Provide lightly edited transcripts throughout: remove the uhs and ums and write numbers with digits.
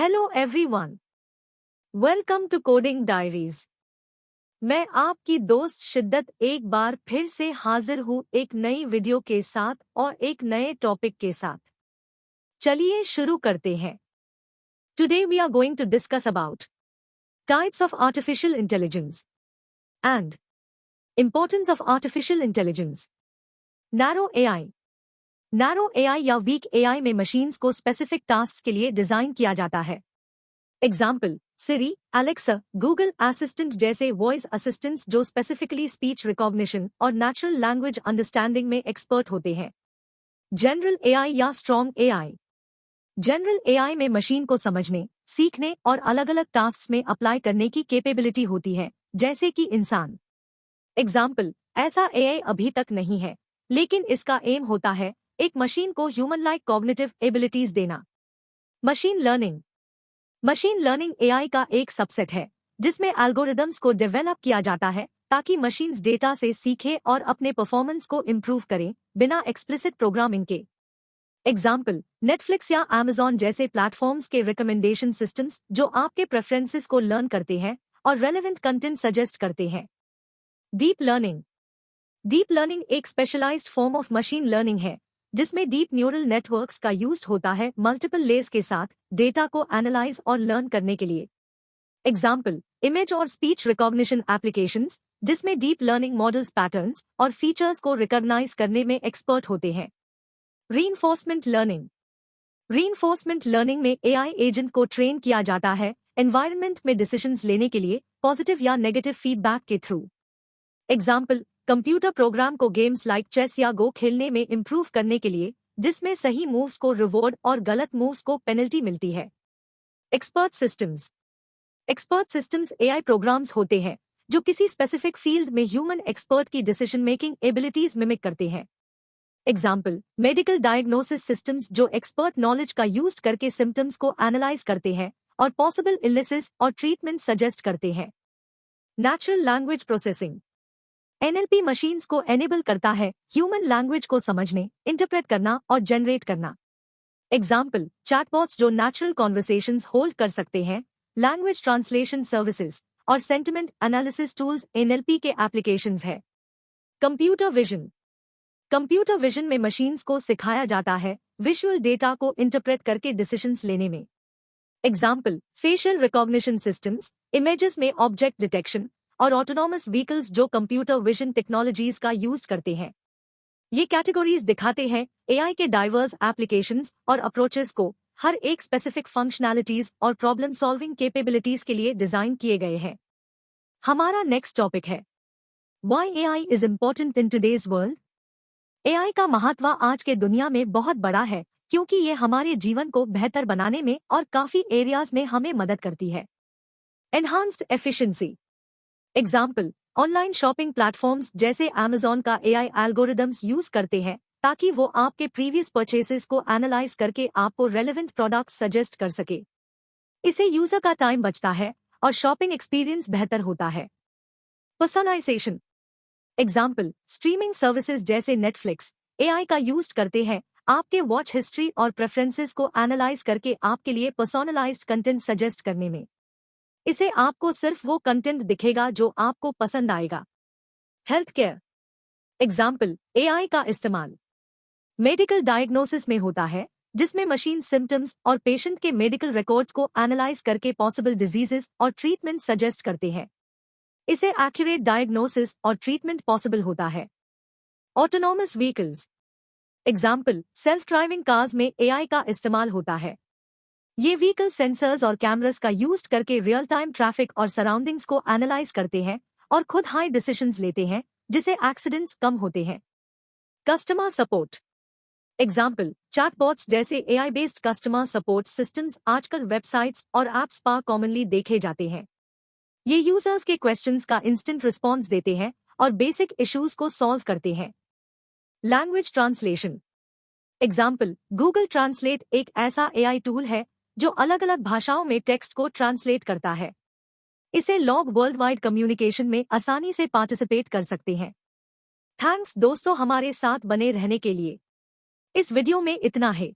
Hello everyone, welcome to coding diaries. मैं आपकी दोस्त शिद्दत एक बार फिर से हाजिर हूँ एक नई वीडियो के साथ और एक नए टॉपिक के साथ। चलिए शुरू करते हैं। Today we are going to discuss about types of artificial intelligence and importance of artificial intelligence. Narrow AI या वीक एआई में मशीन्स को स्पेसिफिक टास्क के लिए डिजाइन किया जाता है। Example Siri, Alexa, Google assistant जैसे वॉइस असिस्टेंट्स जो स्पेसिफिकली स्पीच रिकॉग्निशन और नेचुरल लैंग्वेज अंडरस्टैंडिंग में एक्सपर्ट होते हैं। जनरल एआई या स्ट्रॉन्ग एआई। जनरल एआई में मशीन को समझने, सीखने और अलग अलग टास्क में अप्लाई करने की कैपेबिलिटी होती है, जैसे कि इंसान। एग्जाम्पल, ऐसा एआई अभी तक नहीं है, लेकिन इसका एम होता है एक मशीन को ह्यूमन लाइक कॉग्निटिव एबिलिटीज देना। मशीन लर्निंग एआई का एक सबसेट है जिसमें एल्गोरिदम्स को डेवलप किया जाता है ताकि मशीन्स डेटा से सीखे और अपने परफॉर्मेंस को इम्प्रूव करें बिना एक्सप्लिसिट प्रोग्रामिंग के। एग्जाम्पल, नेटफ्लिक्स या अमेज़न जैसे प्लेटफॉर्म्स के रिकमेंडेशन सिस्टम्स जो आपके प्रेफरेंसेस को लर्न करते हैं और रेलेवेंट कंटेंट सजेस्ट करते हैं। डीप लर्निंग एक specialized form of machine learning है जिसमें डीप न्यूरल नेटवर्क्स का यूज होता है मल्टीपल लेयर्स के साथ डेटा को एनालाइज और लर्न करने के लिए। एग्जाम्पल, इमेज और स्पीच रिकॉग्निशन एप्लीकेशंस जिसमें डीप लर्निंग मॉडल्स पैटर्न्स और फीचर्स को रिकॉग्नाइज करने में एक्सपर्ट होते हैं। रीइंफोर्समेंट लर्निंग में एआई एजेंट को ट्रेन किया जाता है एनवायरनमेंट में डिसीजंस लेने के लिए पॉजिटिव या नेगेटिव फीडबैक के थ्रू। एग्जाम्पल, कंप्यूटर प्रोग्राम को गेम्स लाइक चेस या गो खेलने में इम्प्रूव करने के लिए जिसमें सही मूव्स को रिवॉर्ड और गलत मूव्स को पेनल्टी मिलती है। एक्सपर्ट सिस्टम्स एआई प्रोग्राम्स होते हैं जो किसी स्पेसिफिक फील्ड में ह्यूमन एक्सपर्ट की डिसीजन मेकिंग एबिलिटीज मिमिक करते हैं। एग्जाम्पल, मेडिकल डायग्नोसिस सिस्टम्स जो एक्सपर्ट नॉलेज का यूज करके सिम्टम्स को एनालाइज करते हैं और पॉसिबल इलनेसेस और ट्रीटमेंट सजेस्ट करते हैं। Natural language processing NLP machines को एनेबल करता है ह्यूमन लैंग्वेज को समझने, इंटरप्रेट करना और जनरेट करना। एग्जाम्पल, चैटबॉट्स जो नेचुरल कॉन्वर्सेशंस होल्ड कर सकते हैं, लैंग्वेज ट्रांसलेशन सर्विसेज और सेंटिमेंट एनालिसिस टूल्स एनएलपी के एप्लीकेशंस है। कंप्यूटर विजन में मशीन्स को सिखाया जाता है विजुअल डेटा को इंटरप्रेट करके डिसीजंस लेने में। Example, facial recognition systems, images में ऑब्जेक्ट डिटेक्शन और ऑटोनॉमस व्हीकल्स जो कंप्यूटर विजन टेक्नोलॉजीज का यूज करते हैं। ये कैटेगरीज दिखाते हैं एआई के डाइवर्स एप्लीकेशंस और अप्रोचेस को हर एक स्पेसिफिक फंक्शनैलिटीज और प्रॉब्लम सॉल्विंग कैपेबिलिटीज के लिए डिजाइन किए गए हैं। हमारा नेक्स्ट टॉपिक है why AI is important in today's world. AI का महत्व आज के दुनिया में बहुत बड़ा है क्योंकि ये हमारे जीवन को बेहतर बनाने में और काफी एरियाज में हमें मदद करती है। Enhanced efficiency. Example, online shopping platforms जैसे अमेज़न का एआई एल्गोरिदम्स यूज करते हैं ताकि वो आपके प्रीवियस परचेसेस को एनालाइज करके आपको रेलेवेंट प्रोडक्ट्स सजेस्ट कर सके। इससे यूजर का टाइम बचता है और शॉपिंग एक्सपीरियंस बेहतर होता है। पर्सनलाइजेशन। एग्जाम्पल, स्ट्रीमिंग सर्विसेज जैसे नेटफ्लिक्स एआई का यूज करते हैं आपके वॉच हिस्ट्री और प्रेफरेंसेस को एनालाइज करके आपके लिए पर्सनलाइज्ड कंटेंट सजेस्ट करने में। इसे आपको सिर्फ वो कंटेंट दिखेगा जो आपको पसंद आएगा। Health care. एग्जाम्पल, एआई का इस्तेमाल मेडिकल डायग्नोसिस में होता है जिसमें मशीन सिम्टम्स और पेशेंट के मेडिकल रिकॉर्ड्स को एनालाइज करके पॉसिबल डिजीजेस और ट्रीटमेंट सजेस्ट करते हैं। इसे एक्यूरेट डायग्नोसिस और ट्रीटमेंट पॉसिबल होता है। Autonomous vehicles. Example, self driving cars में एआई का इस्तेमाल होता है। ये व्हीकल सेंसर्स और कैमरास का यूज करके रियल टाइम ट्रैफिक और सराउंडिंग्स को एनालाइज करते हैं और खुद हाई डिसीजंस लेते हैं जिससे एक्सीडेंट्स कम होते हैं। Customer support. एग्जाम्पल, चैटबॉट्स जैसे AI based customer support systems आजकल वेबसाइट्स और ऐप्स पर कॉमनली देखे जाते हैं। ये यूजर्स के क्वेश्चंस का इंस्टेंट रिस्पॉन्स देते हैं और बेसिक इश्यूज को सॉल्व करते हैं। Language translation. Example, Google translate एक ऐसा एआई टूल है जो अलग अलग भाषाओं में टेक्स्ट को ट्रांसलेट करता है। इसे लोग वर्ल्ड वाइड कम्युनिकेशन में आसानी से पार्टिसिपेट कर सकते हैं। थैंक्स दोस्तों हमारे साथ बने रहने के लिए। इस वीडियो में इतना है।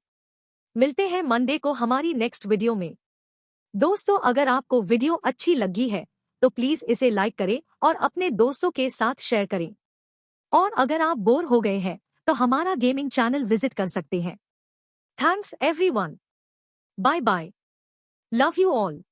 मिलते हैं मंडे को हमारी नेक्स्ट वीडियो में। दोस्तों, अगर आपको वीडियो अच्छी लगी है तो प्लीज इसे लाइक करें और अपने दोस्तों के साथ शेयर करें। और अगर आप बोर हो गए हैं तो हमारा गेमिंग चैनल विजिट कर सकते हैं। Thanks everyone. Bye bye. Love you all.